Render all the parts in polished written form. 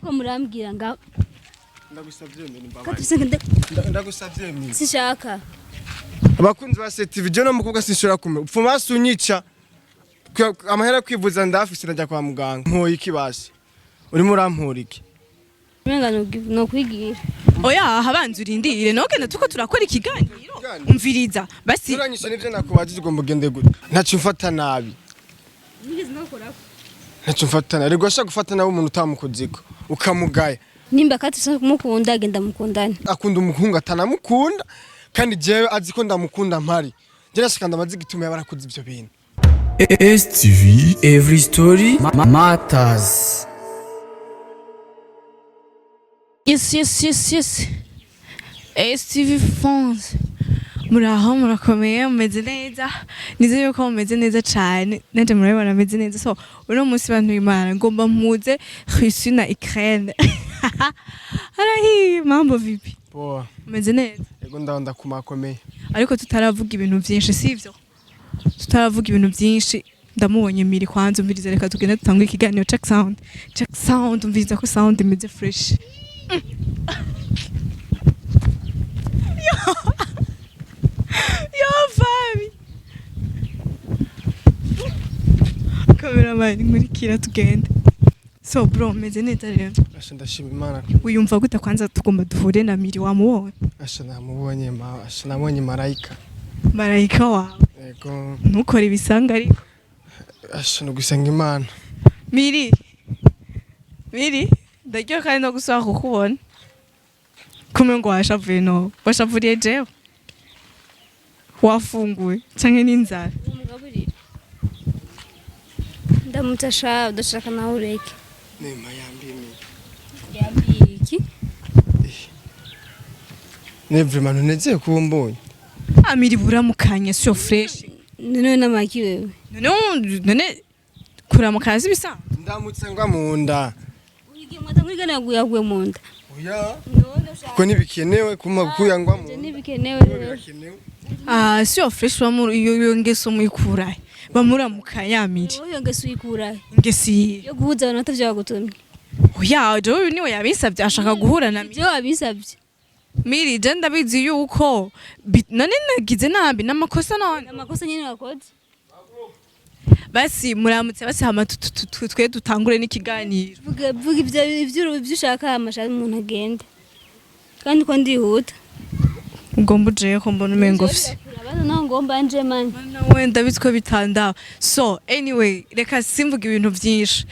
uko murambwira nga ndagusavye mimi mbabaye ndagusavye mimi sishaka abakunzi ba TV je no mukobwa sinshora kume upfuma basunyica amahera kwivuza ndafise najya kwa muganga mpoye ikibasi urimo urampura iki menga no kwigira oya habanze urindire nogenda tuko turakora ikiganiro umviriza basi uranyishe nivyo nakubajije ugomba ugende gute ntacu mfata nabi nigeze nakora ntacu mfata nabi rigosha gufata nabi umuntu utamukuziko ukamugaya nimba kati kumukunda agenda mukundane akunda umuhungu atanamukunda kandi jewe aziko ndamukunda mpari je nashaka ndamaze gituma yabarakuze ivyo bintu STV every story matters. Yes. STV phones. Muraho murakomeye mumeze neza. Nize yuko mumeze neza cyane. Nanje murabibona meze neza. So, uno munsi bantu Imana ngomba mpuze Russie na Ukraine. Arahi mambo vipi? Poa. Meze neza. Yego ndabanda kumakomeye. Ariko tutaravuga ibintu byinshi sivyo? Tutaravuga ibintu byinshi ndamubonye miri kwanza umviriza reka tugenda dutangura ikiganiro check sound umviriza ko sound imeze fresh. Yo Fabi. Cameraman nkurikira tugende. So bro meze neza rero. Asha ndashima Imana. Uyumva gute kwanza tugomba duhure na miri wamubonye? Asha namubonye asha nabonye marayika. Marayika wawe. Yego. Ntukore ibisanga ariko. Asha no gusenga Imana. Miri ndaryo kandi no gusaba kukubona. Kume ngo washavuye no washavuriye jewe. Wafunguwe canke n'inzara. umugaburira ndamutasha udashaka nawe ureke Nema yambiye iki Never man uneze kumbonye. Amiri buramukanye so fresh. none namaki wewe None kuramukana zibisa. Ndamutse ngwa mu nda. uyigiye mwata muri gana yaguye mu nda Oya. Ko nibikenewe kuma kuyangwa mu. nibikenewe So fresh bamuru iyo ngeso muyikurahe. Bamuramukanya Amiri. uyo ngese uyikura Ngesi. yo guhuza abantu atavyagutumye Oya jo niwe yabisabye ashaka guhura na byo wabisabye Miri je ndabizi yuko none nagize nabi n'amakosa none. amakosa nyine wakoze Basi muramutse basi hama twe dutangure n'ikiganiro. vuga ibyo ushaka amashaka umuntu agende kandi ko ndihuta Ngomba uje ko mbona umengo ofisi. abana naho ngomba nje mani Wenda bitwo bitanda. So anyway reka simvuga ibintu byinshi.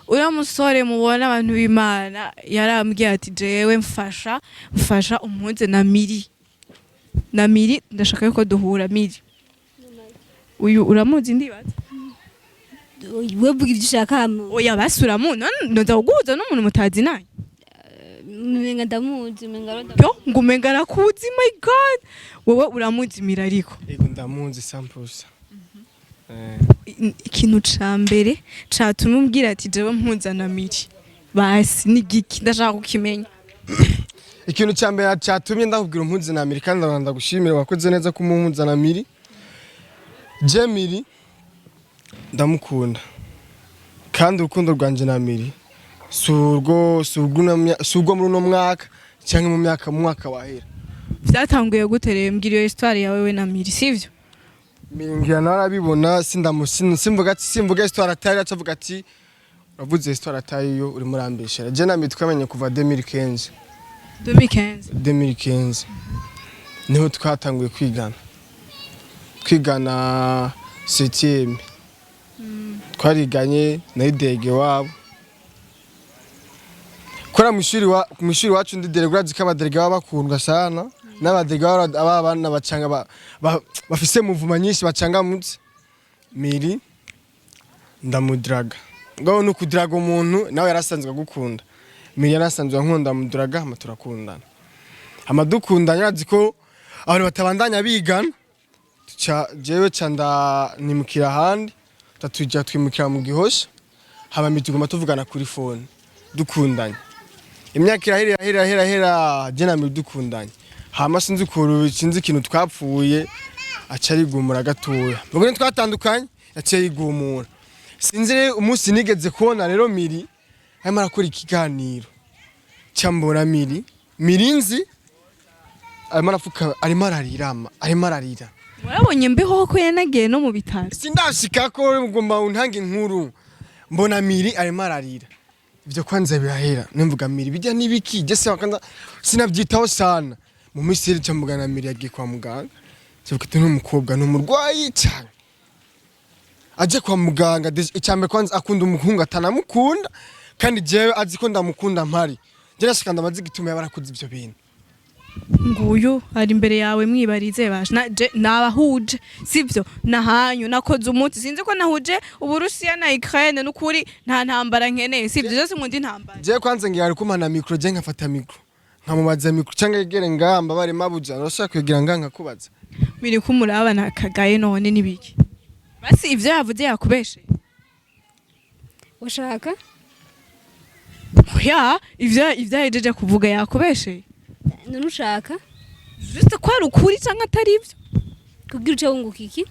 Uriya musore mubona abantu b'Imana yarambwiye ati jewe mfasha umpunze na Miri ndashaka yuko duhura Miri. Uyu uramuzi ndibaza. we vuga ibyo ushaka hamo Oya basura mu ndoza kuguza n'umuntu mutazi naye. menga ndamuzi menga roda Yo ngumenga rakuzi my god. Wewe uramuzi Miri ariko. Yego ndamunzi sampusa. Ikintu ca mbere catuma umbwira ati jewe mpuzana Miri basi ni giki ndashaka kukimenya. Ikintu cyambere cyatumye ndakubwira umpunzi na Amerika ndabanda gushimira wakoze neza ko umpunzi na Miri. Je Miri ndamukunda. Kandi urukundo rwanje na Miri surgo muri no mwaka cyangwa mu mwaka wahera. Vyatanguye gutereye mbwira iyo histoire yawe we na Miri sivyo? Mingira narabibona simvuga histoire atari acavuga ati uravuze histoire atari yo uri murambeshera. Je na Miri twamenye kuva 2015. 2015 niho twatanguye kwigana 7e. Twariganye na idege wabo. Kora mwishuri wacu ndi delegura zikabaderega babakundwa sana. N'abaderega abana bacanga bafise muvuma nyinshi bacanga mutse. Miri ndamudraga. Ngaho no kudraga umuntu nawe yarasanzwe gukunda. Miri yarasanzwe nkunda mudraga amaturakundana. Amadukundanya aziko abantu batabandanya bigana. Jewe canda nimukira handi tatuja twimukira mu gihosha haba mitugoma tuvugana kuri phone dukundanye. Imyaka irahera je na Miri dukundanye. Hama sinzi ikintu twapfuye acari gumura gatoya. Ubwo twatandukanye yaciye yigumura. Sinzi umunsi nigeze kubona rero Miri arimo arakora ikiganiro cyambora mirinzi arimo ararira Murabonye mbeho ko yanagiye no mu bitaro. sindashika ko ngomba untange inkuru mbona miri arimo ararira ibyo kwanza birahera nimvuga miri bijya nibiki je sinabyitaho sana mu misiri cyambugana miri yagiye kwa muganga cyafite n'umukobwa n'umurwayi cyane aje kwa muganga icyambe kwanza akunda umuhungu atanamukunda kandi jewe azi ko ndamukunda mpari je nashika ndamaze gituma yabarakuze ibyo bintu Nguyu ari imbere yawe mwibarize baje nabahuje sivyo nahanyu nakoze umunsi sinzi ko nahuje uburusiya na Ukraine n'ukuri nta ntambara nkeneye sivyo byose mundi ntambara je kwanza ngiye ari kumana micro je nkafata micro nkamubaza micro cyangwa yegere ngamba bari mabuja urashaka kugira nganga kubaza biri kumuraba nakagaye none nibiki basi ivyo yavuze yakubeshe Washaka? ya ivyo yajeje kuvuga yakubeshe None ushaka? juste ko ari ukuri cyangwa atari ivyo Kugira uce wunguka iki?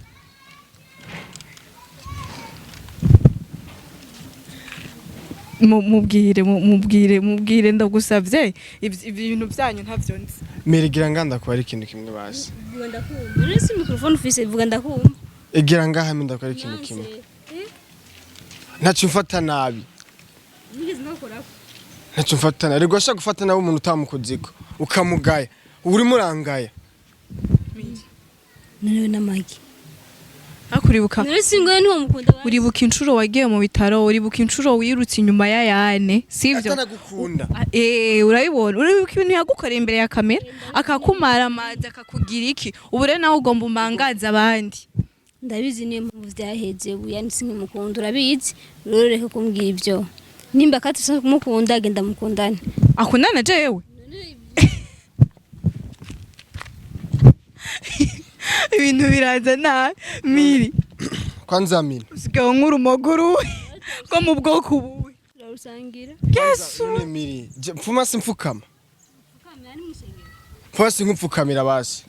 mubwire ndagusavye ibintu byanyu ntavyo nzi merigira nganda ko ari ikintu kimwe basi Vuga ndakumva. None si microphone ufise vuga ndakumva. egira ngaha minda ko ari ikintu kimwe ntacyo mfata nabi Nigeze nakora. ntacyo mfata nabi rego ashaka gufata nabi umuntu utamukuziko ukamugaya uri murangaya None namagi. akuribuka None singoye niwo mukunda bari. uribuka inshuro wagiye mu bitaro uribuka inshuro wirutse inyuma ya yane sivyo atanagukunda urabibona uribuka ibintu yagukoreye imbere ya kamera akakumara amazi akakugira iki ubu rero nawe ugomba umangaza abandi Ndabizi niyo mpamvu vyaheze yani sinkimukunda urabizi rero reka kumbwira ibyo nimba kati usanzwe kumukunda agenda mukundane akundana jewe ibintu biraza nabi miri kwanza miri usigaye nk'urumoguru ko mu bwoko buwe urarusangira yesu none miri mfuma simfukama mfuma sinkupfukamira basi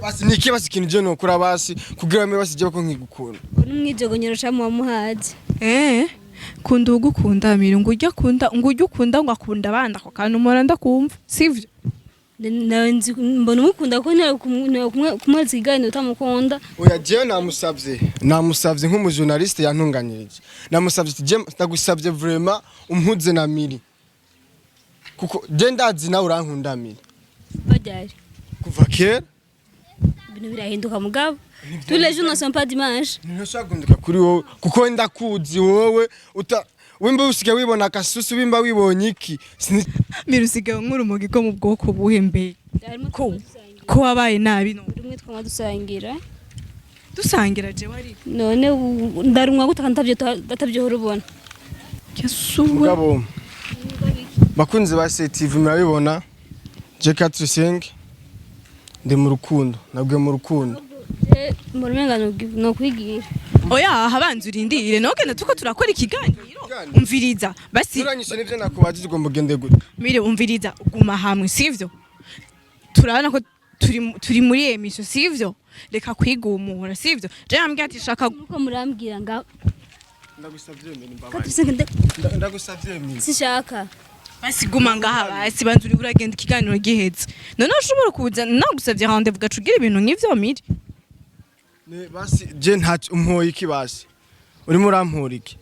basi niki basi ikintu je nokura basi kugira me basi je ko nkigukunda n'umwijogonyero camu wamuhaje kunda ugukunda miri ngo ujya ukunda ngo akunda abandi ako kantu umora ndakumva sivyo nzi mbona umukunda ko ntari kumwaza ikiganiro utamukunda oya jewe namusavye nk'umujournaliste yantunganyirije namusavye je ndagusavye vraiment umpuze na miri kuko je ndazi nawe urankunda miri bajyari kuva kera ibintu birahinduka mugabo tous les jours ne sont pas dimanche ntashagundika kuri wowe kuko ndakuzi wowe wimba usigaye wibona akasusu wimba wibonye iki miri usigaye nk'urumogi ko mu bwoko buhembeye ko wabaye nabi none rumwe twama dusangira jewe ari none ndarumwa gutaka ndatavyo urubona yasuwe mugabo bakunze ba TV murabibona je 45 ndi mu rukundo nabwe mu rukundo murumenga no kwigira oya habanza urindire nogenda tuko turakora ikiganiro umviriza basi uranyishe nivyo nakubajije ugomba ugende gute mire umviriza guma hamwe sivyo turabona ko turi muri emission sivyo reka kwigumura sivyo je ambye ati shaka uko murambwira nga ndagusavye mini mbabaye ndagusavye mini sishaka basi guma ngaha basi bantu uri uragenda ikiganiro gihetse none ushobora kuza nagusavye rendez-vous gacugira ibintu nk'ivyo mire ne basi je ntacyo umpoye iki basi urimo urampora iki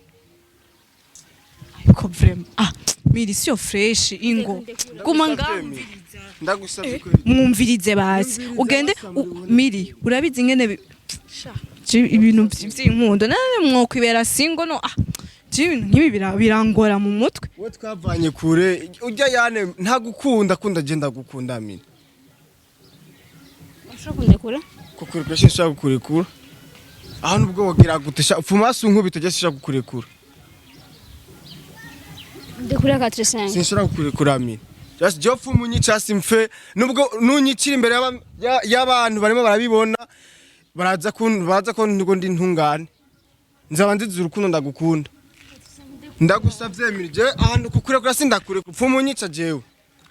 ko vraiment mire sio fresh ingo guma ngaha ndagusavye ko mwumvirize basi ugende miri urabizi ngene ibintu vy'inkundo nane mwokwibera singo no nk'ibi birangora mu mutwe we twavanye kure ujya yane ntagukunda kunda je ndagukunda mini ushaka kure kuko urashaka kukurekura aho nubwo wogira gutesha fumasi unkubito je sishaka kukurekura ndekure 4-5 sinshaka kukurekura mini just je fumunyica simfe nubwo nunyicira imbere y'abantu barimo barabibona baraza ko ngo ndi ntungane nzaba nziza urukundo ndagukunda ndagusavye mirije ahantu kukurekura sindakure kupfumunyica jewe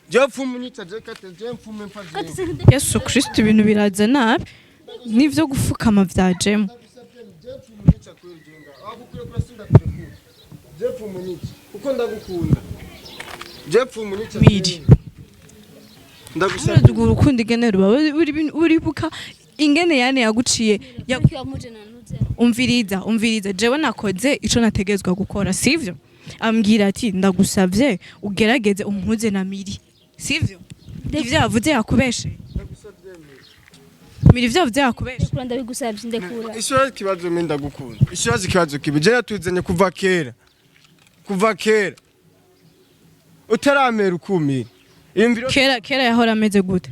je pfumunyica je kate je mfume mpaje Yesu Kristo ibintu biraza nabi nivyo gufukama vyajemo je pfumunyica kuko ndagukunda je pfumunyica Miri ndagusabye uraduga urukundo ingene ruba uribuka ingene yane yaguciye umviriza jewe nakoze ico nategezwa gukora sivyo ambwira ati ndagusavye ugerageze umpuze na Miri sivyo ivyo yavuze yakubeshe Miri ivyo yavuze yakubeshe ndekura ndabigusabye ndekura ishora kibazo menda gukunda ishora kibazo kibi je yatuzanye kuva kera utaramera ukumira imviro kera yahora ameze gute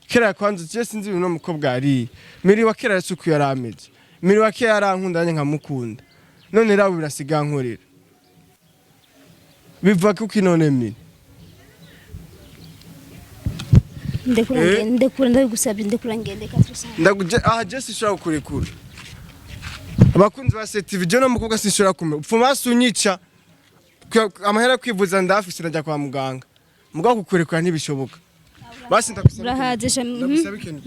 kera kwanza je sinzi ibintu mukobwa ari Miri wa kera yasuku yarameze Miri wa kera yarankunda nkamukunda none rabo birasiga nkorera biva kuko none Miri ndekura ndabigusabye ndekura ngende katrisa ndaguje je sishobora kurekura abakunzi ba CTV je no mukobwa sishobora kumera upfuma basunyica amahera kwivuza ndafise najya kwa muganga mugabo kukurekura ntibishoboka basi ndagusaba urahaze ndagusaba ikintu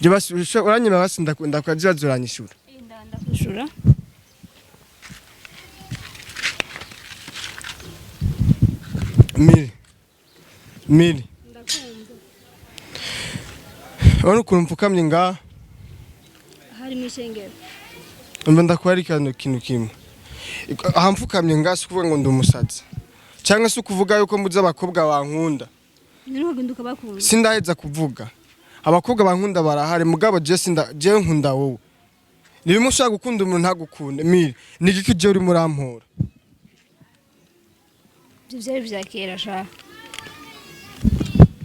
je basi uranyima basi ndakwaje uranyishura ndakushura Miri Ono kurumfukamye nga hari mwishengero mba ndakwari kintu kimwe ahamfukamye nga sukuvuga ngo ndumusazi cyangwa se ukuvuga yuko muze abakobwa bankunda ntiruhaginduka bakunda sindaheza kuvuga abakobwa bankunda barahari mugabo je nkunda wowe niba mushaka gukunda umuntu ntagukunde Miri ni iki je uri murampora byari byakera sha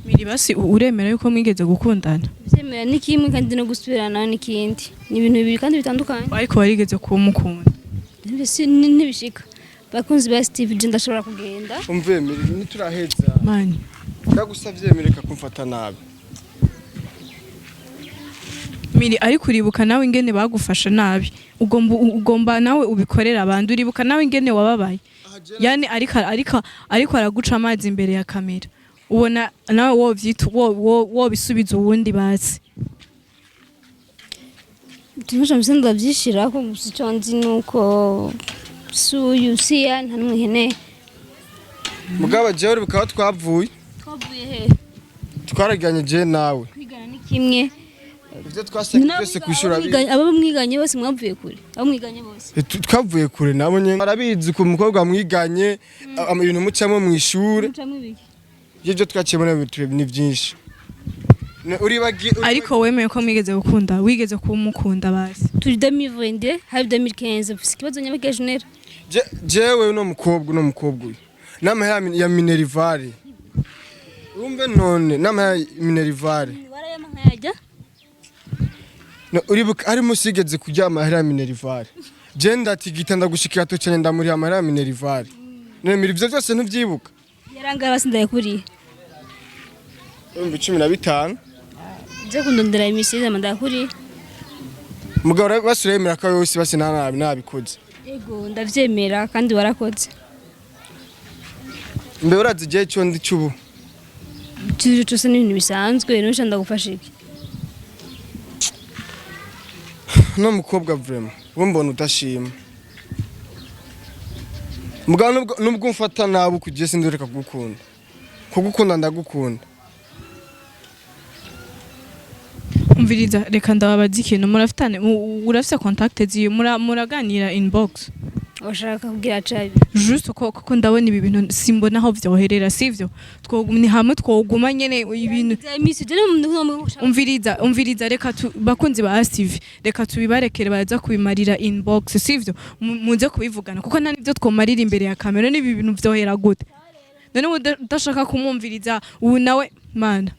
Miri basi uremera yuko mwigeze gukundana byemera ni kimwe kandi no gusubirana n'ikindi ni ibintu bibiri kandi bitandukanye ariko warigeze kumukunda ntibishika bakunzi ba Steve je ndashobora kugenda umve Miri nituraheza mani ndagusavye Miri ka kumfata nabi Miri ariko uribuka nawe ingene bagufasha nabi ugomba nawe ubikorera abantu uribuka nawe ingene wababaye yani ariko araguca amazi imbere ya kamera ubona nawe wo bisubiza uwundi basi tumusha msenda byishira ko gusa icyo nzi nuko suyu siya nta numwe hene mugabo je uribuka twavuye he twaraganye je nawe kwigana ni kimwe ivyo twasenge byose kwishura abo mwiganye bose mwavuye kure abo mwiganye bose twavuye kure nabo nye arabizi ku mukobwa mwiganye ibintu mucamo mu ishure ibyo twakibona ni byinshi ariko wemeye ko mwigeze gukunda wigeze kumukunda basi turi 2020 habi 2015 ikibazo nyabakeje nera jewe no mukobwa uyu namahera ya Minerivare umbe none namahera Minerivare warayamankajya uribuka ari musigeze kujya amahera ya Minerivare je ndatigita ndagushikira to cyane ndamuri amahera ya Minerivare nemira ivyo byose ntuvyibuka yaranga basi ndayakuriye 15 je kundondera imisize mandakuriye mugabo basuremera ko yose basi nabikoze ego ndavyemera kandi warakoze mbe urazi je cyo ndi cubu tuje cyose n'ibintu bisanzwe n'ushaka ndagufasha iki no mukobwa vraiment umbona udashima mugabo nubwo umfata nabu kujye sindureka kugukunda ndagukunda umviriza reka ndababaza ikintu murafitane urafite contact ziyo muraganira inbox washaka kugira cabi juste ko ndabona ibi bintu simbona aho vyoherera sivyo twogumye hamwe twoguma nyene ibintu umviriza reka bakunzi ba Steve reka tubibarekere baza kubimarira inbox sivyo muze kubivugana kuko nta nivyo twomarira imbere ya kamera n'ibi bintu vyohera gute none udashaka kumumviriza ubu nawe mana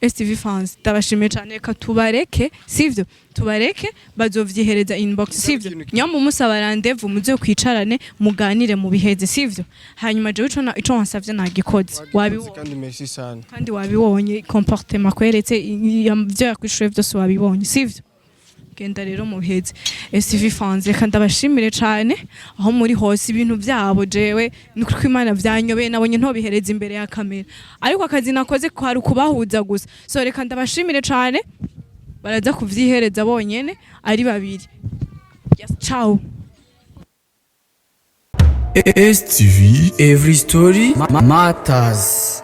STV fans tabashimiye cyane reka tubareke sivyo tubareke bazovyihereza inbox sivyo nyamwe umusaba rendezvous muze kwicarane muganire mu biheze sivyo hanyuma je ico wansavye nagikoze wabibonye kandi wabibonye comportement kweretse ivyo yakwishuye byose wabibonye sivyo genda rero mu biheze STV fans reka ndabashimire cyane aho muri hose ibintu byabo jewe nuko Imana vyanyobeye nabonye nto bihereza imbere ya kamera ariko akazi nakoze kwari kubahuza gusa so reka ndabashimire cyane baraza kuvyihereza bonyene ari babiri yes ciao STV, every story matters.